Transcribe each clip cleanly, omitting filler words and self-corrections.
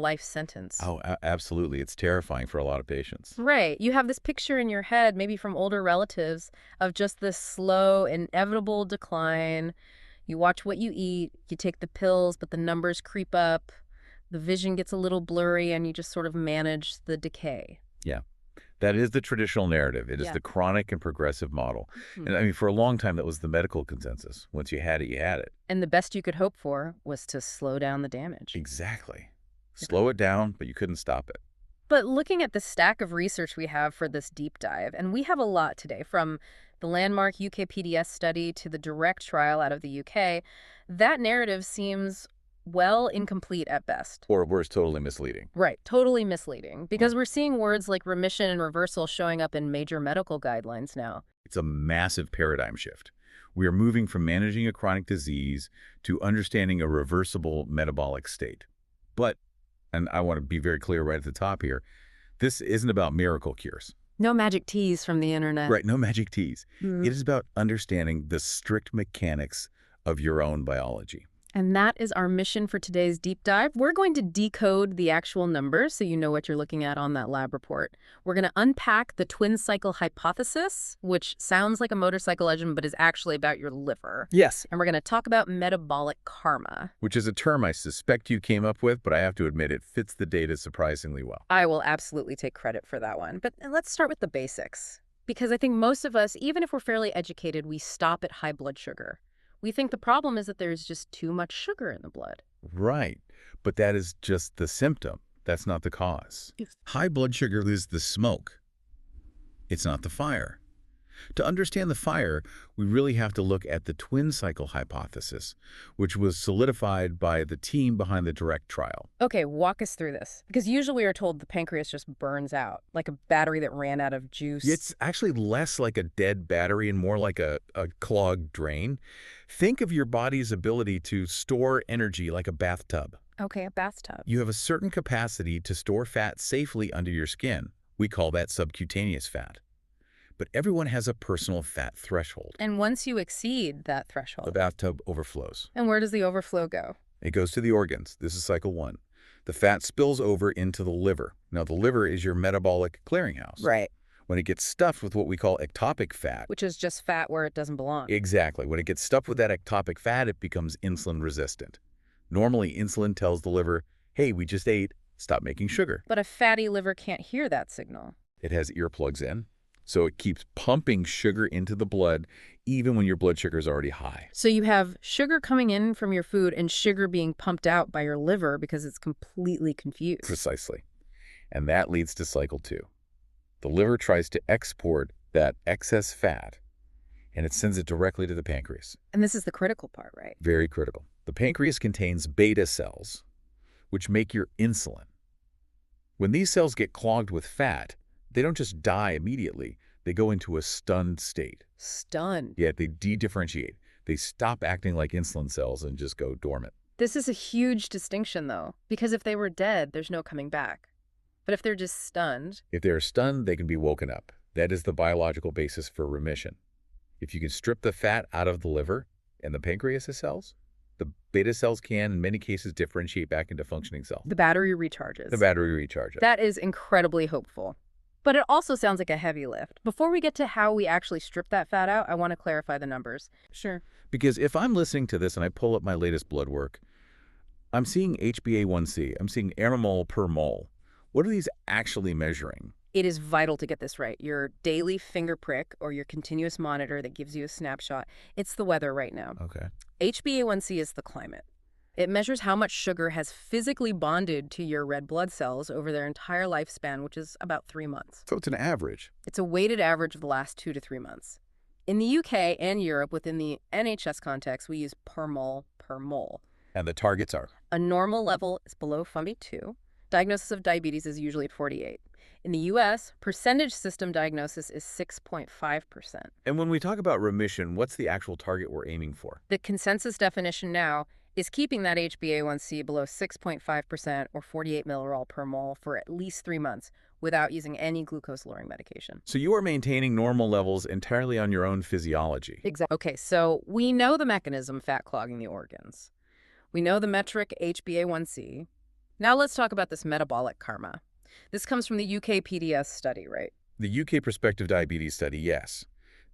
life sentence. Oh, absolutely. It's terrifying for a lot of patients. Right. You have this picture in your head, maybe from older relatives, of just this slow, inevitable decline. You watch what you eat, you take the pills, but the numbers creep up, the vision gets a little blurry, and you just sort of manage the decay. Yeah. That is the traditional narrative. It is Yeah. the chronic and progressive model. Mhm. And I mean, for a long time, that was the medical consensus. Once you had it, you had it. And the best you could hope for was to slow down the damage. Exactly. Slow it down, but you couldn't stop it. But looking at the stack of research we have for this deep dive, and we have a lot today, from the landmark UKPDS study to the direct trial out of the UK, that narrative seems, well, incomplete at best. Or worse, totally misleading. Right, totally misleading, because we're seeing words like remission and reversal showing up in major medical guidelines now. It's a massive paradigm shift. We are moving from managing a chronic disease to understanding a reversible metabolic state. But, and I want to be very clear right at the top here, this isn't about miracle cures. No magic teas from the internet. Right, no magic teas. Mm. It is about understanding the strict mechanics of your own biology. And that is our mission for today's deep dive. We're going to decode the actual numbers so you know what you're looking at on that lab report. We're going to unpack the twin cycle hypothesis, which sounds like a motorcycle legend, but is actually about your liver. Yes. And we're going to talk about metabolic karma. Which is a term I suspect you came up with, but I have to admit it fits the data surprisingly well. I will absolutely take credit for that one. But let's start with the basics. Because I think most of us, even if we're fairly educated, we stop at high blood sugar. We think the problem is that there's just too much sugar in the blood. Right. But that is just the symptom. That's not the cause. High blood sugar is the smoke. It's not the fire. To understand the fire, we really have to look at the twin cycle hypothesis, which was solidified by the team behind the direct trial. Okay, walk us through this. Because usually we are told the pancreas just burns out, like a battery that ran out of juice. It's actually less like a dead battery and more like a clogged drain. Think of your body's ability to store energy like a bathtub. Okay, a bathtub. You have a certain capacity to store fat safely under your skin. We call that subcutaneous fat. But everyone has a personal fat threshold. And once you exceed that The threshold, bathtub overflows. and where does the overflow go? It goes to the organs. This is cycle 1. The fat spills over into the liver. Now, the liver is your metabolic clearinghouse. Right. When it gets stuffed with what we call ectopic fat. Which is just fat where it doesn't belong. Exactly. When it gets stuffed with that ectopic fat, it becomes insulin resistant. Normally, insulin tells the liver, hey, we just ate, stop making sugar. But a fatty liver can't hear that signal. It has earplugs in, so it keeps pumping sugar into the blood even when your blood sugar is already high. So you have sugar coming in from your food and sugar being pumped out by your liver because it's completely confused. Precisely. And that leads to cycle 2. The liver tries to export that excess fat, and it sends it directly to the pancreas. And this is the critical part, right? Very critical. The pancreas contains beta cells, which make your insulin. When these cells get clogged with fat, they don't just die immediately. They go into a stunned state. Stunned. Yet they de-differentiate. They stop acting like insulin cells and just go dormant. This is a huge distinction, though, because if they were dead, there's no coming back. But if they're just stunned... If they are stunned, they can be woken up. That is the biological basis for remission. If you can strip the fat out of the liver and the pancreas cells, the beta cells can, in many cases, differentiate back into functioning cells. The battery recharges. The battery recharges. That is incredibly hopeful. But it also sounds like a heavy lift. Before we get to how we actually strip that fat out, I want to clarify the numbers. Sure. Because if I'm listening to this and I pull up my latest blood work, I'm seeing HbA1c. I'm seeing aeromole per mole. What are these actually measuring? It is vital to get this right. Your daily finger prick or your continuous monitor that gives you a snapshot, it's the weather right now. Okay. HbA1c is the climate. It measures how much sugar has physically bonded to your red blood cells over their entire lifespan, which is about 3 months. So it's an average. It's a weighted average of the last 2 to 3 months. In the UK and Europe, within the NHS context, we use per mole per mole. And the targets are? A normal level is below 42. Diagnosis of diabetes is usually at 48. In the U.S., percentage system diagnosis is 6.5%. And when we talk about remission, what's the actual target we're aiming for? The consensus definition now is keeping that HbA1c below 6.5% or 48 millirol per mole for at least 3 months without using any glucose-lowering medication. So you are maintaining normal levels entirely on your own physiology. Exactly. Okay, so we know the mechanism fat clogging the organs. We know the metric HbA1c. Now let's talk about this metabolic karma. This comes from the UK PDS study, right? The UK Prospective Diabetes Study, yes.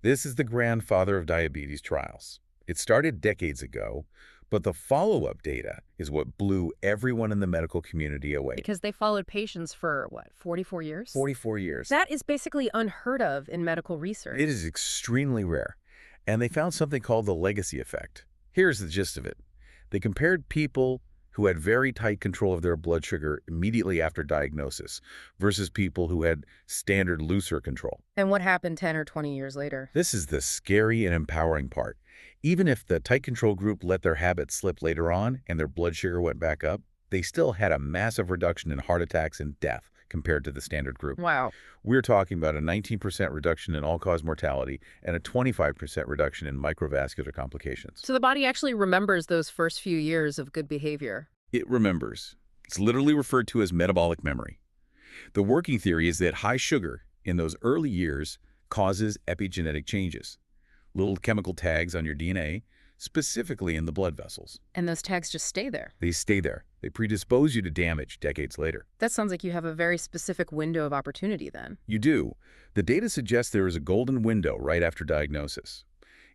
This is the grandfather of diabetes trials. It started decades ago, but the follow-up data is what blew everyone in the medical community away. Because they followed patients for, what, 44 years? 44 years. That is basically unheard of in medical research. It is extremely rare. And they found something called the legacy effect. Here's the gist of it. They compared people who had very tight control of their blood sugar immediately after diagnosis versus people who had standard looser control. And what happened 10 or 20 years later? This is the scary and empowering part. Even if the tight control group let their habits slip later on and their blood sugar went back up, they still had a massive reduction in heart attacks and death compared to the standard group. Wow. We're talking about a 19% reduction in all-cause mortality and a 25% reduction in microvascular complications. So the body actually remembers those first few years of good behavior. It remembers. It's literally referred to as metabolic memory. The working theory is that high sugar in those early years causes epigenetic changes, little chemical tags on your DNA, specifically in the blood vessels. And those tags just stay there. They stay there. They predispose you to damage decades later. That sounds like you have a very specific window of opportunity then. You do. The data suggests there is a golden window right after diagnosis.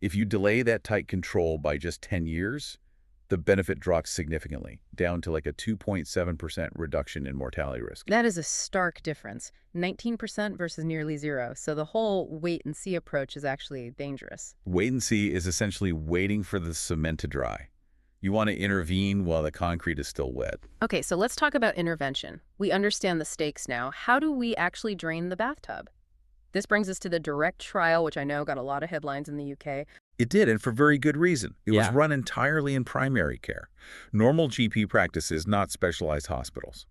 If you delay that tight control by just 10 years, the benefit drops significantly, down to like a 2.7% reduction in mortality risk. That is a stark difference, 19% versus nearly zero. So the whole wait and see approach is actually dangerous. Wait and see is essentially waiting for the cement to dry. You want to intervene while the concrete is still wet. Okay, so let's talk about intervention. We understand the stakes now. How do we actually drain the bathtub? This brings us to the DIRECT trial, which I know got a lot of headlines in the UK. It did, and for very good reason. It was Yeah. run entirely in primary care. Normal GP practices, not specialized hospitals.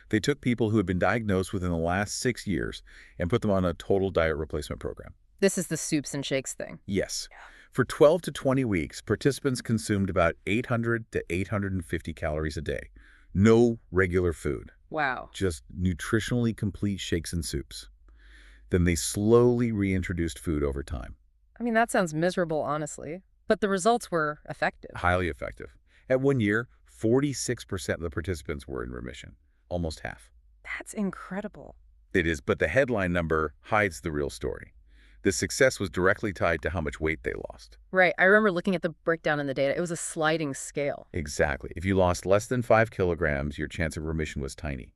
They took people who had been diagnosed within the last 6 years and put them on a total diet replacement program. This is the soups and shakes thing. Yes. For 12 to 20 weeks, participants consumed about 800 to 850 calories a day. No regular food, Wow. just nutritionally complete shakes and soups. Then they slowly reintroduced food over time. I mean, that sounds miserable, honestly. But the results were effective. Highly effective. At 1 year, 46% of the participants were in remission, almost half. That's incredible. It is, but the headline number hides the real story. The success was directly tied to how much weight they lost. Right. I remember looking at the breakdown in the data. It was a sliding scale. Exactly. If you lost less than 5 kilograms, your chance of remission was tiny.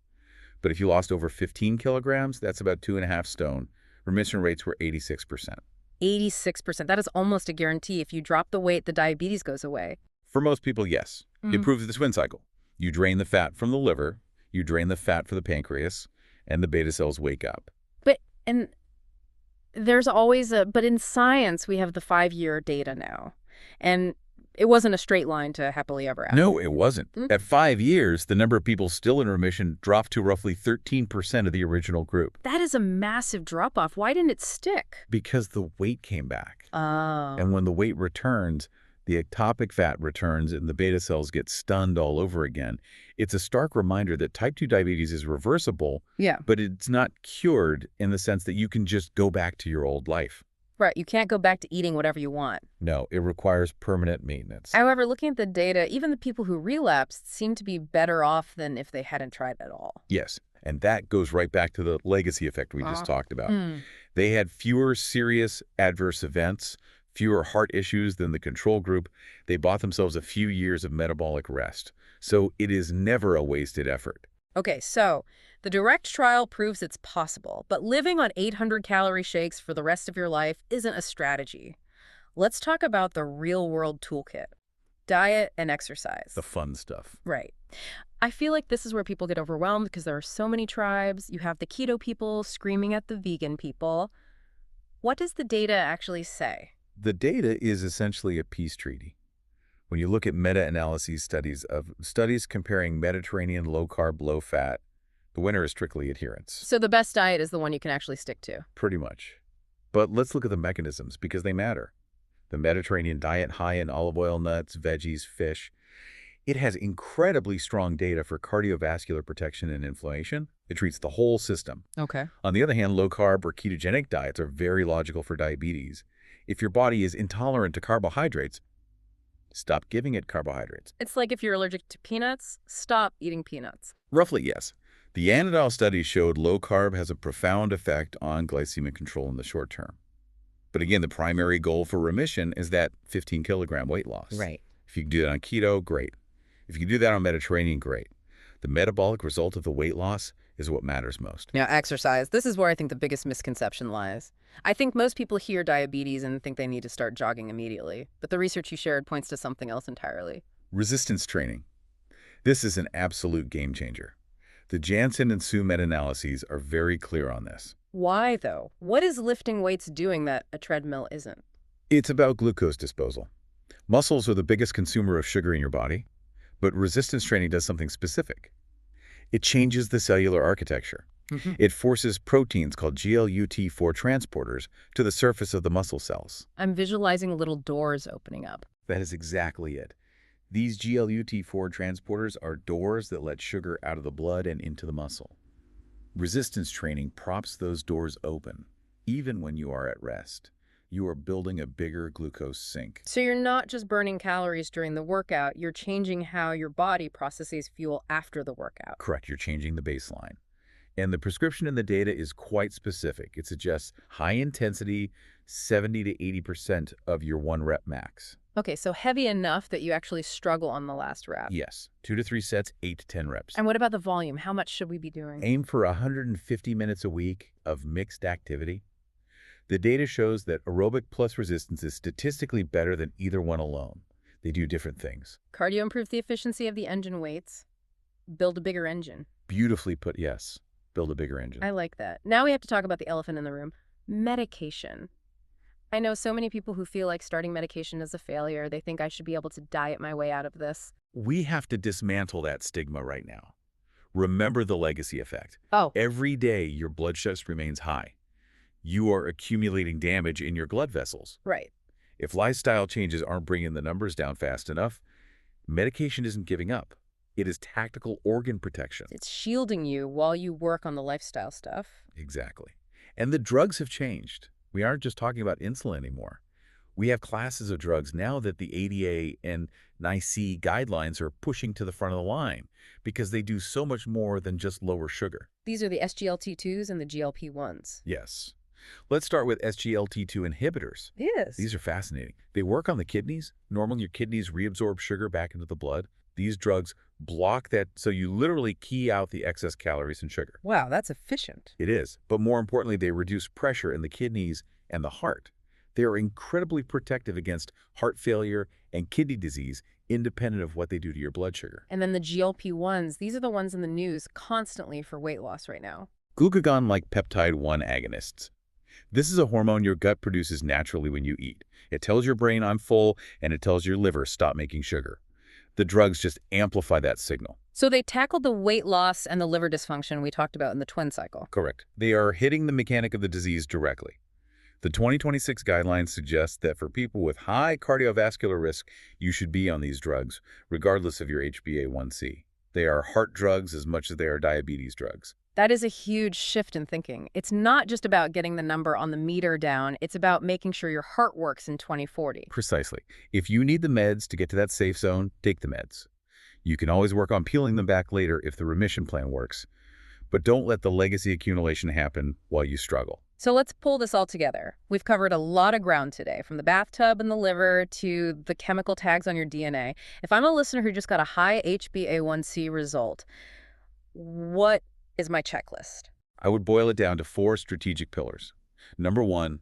But if you lost over 15 kilograms, that's about 2.5 stone. Remission rates were 86%. 86%. That is almost a guarantee. If you drop the weight, the diabetes goes away. For most people, yes. It proves the twin cycle. You drain the fat from the liver, you drain the fat for the pancreas, and the beta cells wake up. And there's always but in science, we have the 5-year data now. And it wasn't a straight line to happily ever after. No, it wasn't. At 5 years, the number of people still in remission dropped to roughly 13% of the original group. That is a massive drop-off. Why didn't it stick? Because the weight came back. Oh. And when the weight returns, the ectopic fat returns and the beta cells get stunned all over again. It's a stark reminder that type 2 diabetes is reversible, Yeah. but it's not cured in the sense that you can just go back to your old life. Right. You can't go back to eating whatever you want. No, it requires permanent maintenance. However, looking at the data, even the people who relapsed seem to be better off than if they hadn't tried at all. Yes, and that goes right back to the legacy effect we just talked about. Mm. They had fewer serious adverse events, fewer heart issues than the control group. They bought themselves a few years of metabolic rest. So it is never a wasted effort. Okay, so the DIRECT trial proves it's possible, but living on 800-calorie shakes for the rest of your life isn't a strategy. Let's talk about the real-world toolkit: diet and exercise. The fun stuff. Right. I feel like this is where people get overwhelmed because there are so many tribes. You have the keto people screaming at the vegan people. What does the data actually say? The data is essentially a peace treaty. When you look at meta-analyses studies comparing Mediterranean low-carb, low-fat, the winner is strictly adherence. So the best diet is the one you can actually stick to. Pretty much. But let's look at the mechanisms because they matter. The Mediterranean diet, high in olive oil, nuts, veggies, fish, it has incredibly strong data for cardiovascular protection and inflammation. It treats the whole system. Okay. On the other hand, low-carb or ketogenic diets are very logical for diabetes. If your body is intolerant to carbohydrates, stop giving it carbohydrates. It's like if you're allergic to peanuts, stop eating peanuts. Roughly, yes. The anodol study showed low carb has a profound effect on glycemic control in the short term. But again, the primary goal for remission is that 15-kilogram weight loss. Right. If you can do that on keto, great. If you can do that on Mediterranean, great. The metabolic result of the weight loss is what matters most. Now, exercise. This is where I think the biggest misconception lies. I think most people hear diabetes and think they need to start jogging immediately, but the research you shared points to something else entirely. Resistance training. This is an absolute game changer. The Janssen and Su meta-analyses are very clear on this. Why, though? What is lifting weights doing that a treadmill isn't? It's about glucose disposal. Muscles are the biggest consumer of sugar in your body, but resistance training does something specific. It changes the cellular architecture. It forces proteins called GLUT4 transporters to the surface of the muscle cells. I'm visualizing little doors opening up. That is exactly it. These GLUT4 transporters are doors that let sugar out of the blood and into the muscle. Resistance training props those doors open, even when you are at rest. You are building a bigger glucose sink. So you're not just burning calories during the workout, you're changing how your body processes fuel after the workout. Correct, you're changing the baseline. And the prescription in the data is quite specific. It suggests high intensity, 70 to 80% of your 1 rep max. Okay, so heavy enough that you actually struggle on the last rep. Yes, 2 to 3 sets, 8 to 10 reps. And what about the volume? How much should we be doing? Aim for 150 minutes a week of mixed activity. The data shows that aerobic plus resistance is statistically better than either one alone. They do different things. Cardio improves the efficiency of the engine weights. Build a bigger engine. Beautifully put, yes. Build a bigger engine. I like that. Now we have to talk about the elephant in the room. Medication. I know so many people who feel like starting medication is a failure. They think I should be able to diet my way out of this. We have to dismantle that stigma right now. Remember the legacy effect. Oh, Every day your blood sugar remains high. You are accumulating damage in your blood vessels. right. If lifestyle changes aren't bringing the numbers down fast enough, medication isn't giving up. It is tactical organ protection. It's shielding you while you work on the lifestyle stuff. Exactly. And the drugs have changed. We aren't just talking about insulin anymore. We have classes of drugs now that the ADA and NICE guidelines are pushing to the front of the line because they do so much more than just lower sugar. These are the SGLT2s and the GLP-1s. Yes. Let's start with SGLT2 inhibitors. Yes. These are fascinating. They work on the kidneys. Normally, your kidneys reabsorb sugar back into the blood. These drugs block that, so you literally key out the excess calories and sugar. Wow, that's efficient. It is. But more importantly, they reduce pressure in the kidneys and the heart. They are incredibly protective against heart failure and kidney disease, independent of what they do to your blood sugar. And then the GLP-1s, these are the ones in the news constantly for weight loss right now. Glucagon-like peptide-1 agonists. This is a hormone your gut produces naturally when you eat. It tells your brain I'm full, and it tells your liver stop making sugar. The drugs just amplify that signal. So they tackled the weight loss and the liver dysfunction we talked about in the twin cycle. Correct. They are hitting the mechanic of the disease directly. The 2026 guidelines suggest that for people with high cardiovascular risk, you should be on these drugs, regardless of your HbA1c. They are heart drugs as much as they are diabetes drugs. That is a huge shift in thinking. It's not just about getting the number on the meter down. It's about making sure your heart works in 2040. Precisely. If you need the meds to get to that safe zone, take the meds. You can always work on peeling them back later if the remission plan works. But don't let the legacy accumulation happen while you struggle. So let's pull this all together. We've covered a lot of ground today, from the bathtub and the liver to the chemical tags on your DNA. If I'm a listener who just got a high HbA1c result, what is my checklist? I would boil it down to 4 strategic pillars. Number 1,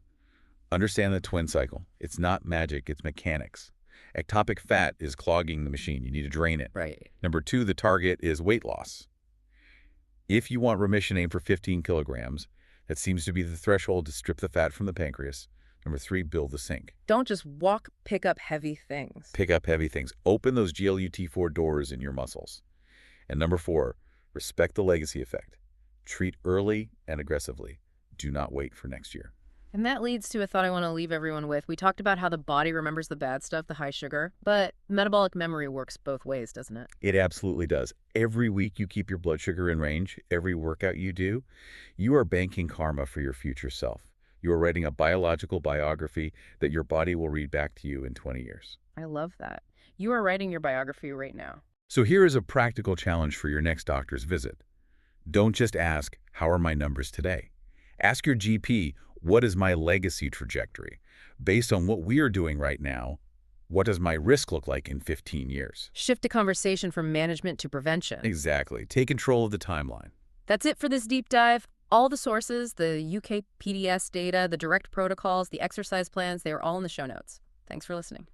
understand the twin cycle. It's not magic, it's mechanics. Ectopic fat is clogging the machine. You need to drain it. Right. Number 2, the target is weight loss. If you want remission, aim for 15 kilograms. That seems to be the threshold to strip the fat from the pancreas. Number 3, build the sink. Don't just walk, pick up heavy things. Pick up heavy things. Open those GLUT4 doors in your muscles. And number 4, respect the legacy effect. Treat early and aggressively. Do not wait for next year. And that leads to a thought I want to leave everyone with. We talked about how the body remembers the bad stuff, the high sugar, but metabolic memory works both ways, doesn't it? It absolutely does. Every week you keep your blood sugar in range, every workout you do, you are banking karma for your future self. You are writing a biological biography that your body will read back to you in 20 years. I love that. You are writing your biography right now. So here is a practical challenge for your next doctor's visit. Don't just ask, how are my numbers today? Ask your GP, what is my legacy trajectory? Based on what we are doing right now, what does my risk look like in 15 years? Shift the conversation from management to prevention. Exactly. Take control of the timeline. That's it for this deep dive. All the sources, the UK PDS data, the direct protocols, the exercise plans, they are all in the show notes. Thanks for listening.